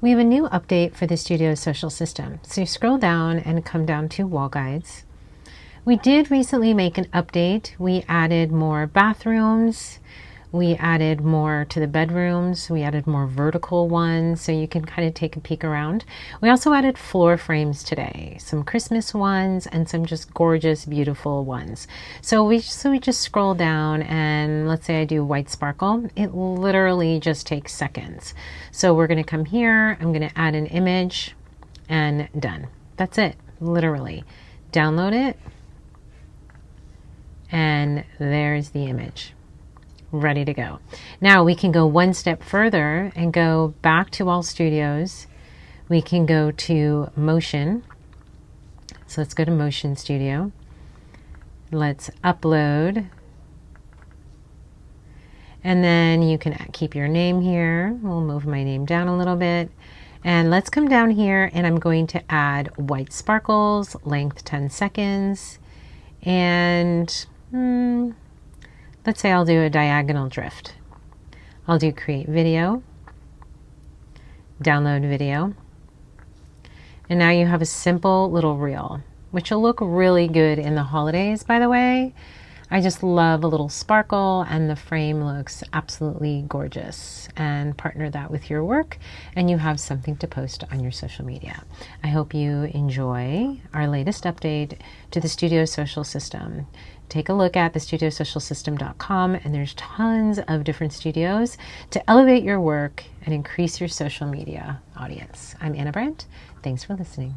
We have a new update for the Studio Social System. So you scroll down and come down to Wall Guides. We did recently make an update. We added more bathrooms. We added more to the bedrooms. We added more vertical ones so you can kind of take a peek around. We also added floor frames today, some Christmas ones and some just gorgeous, beautiful ones. So we just scroll down and let's say I do white sparkle. It literally just takes seconds. So we're going to come here. I'm going to add an image and done. That's it, literally. Download it. And there's the image. Ready to go. Now we can go one step further and go back to All Studios. We can go to Motion. So let's go to Motion Studio. Let's upload. And then you can keep your name here. We'll move my name down a little bit. And let's come down here and I'm going to add white sparkles, length 10 seconds. And let's say I'll do a diagonal drift. I'll do create video, download video, and now you have a simple little reel, which will look really good in the holidays, by the way. I just love a little sparkle and the frame looks absolutely gorgeous. And partner that with your work and you have something to post on your social media. I hope you enjoy our latest update to the Studio Social System. Take a look at thestudiosocialsystem.com and there's tons of different studios to elevate your work and increase your social media audience. I'm Anna Brandt. Thanks for listening.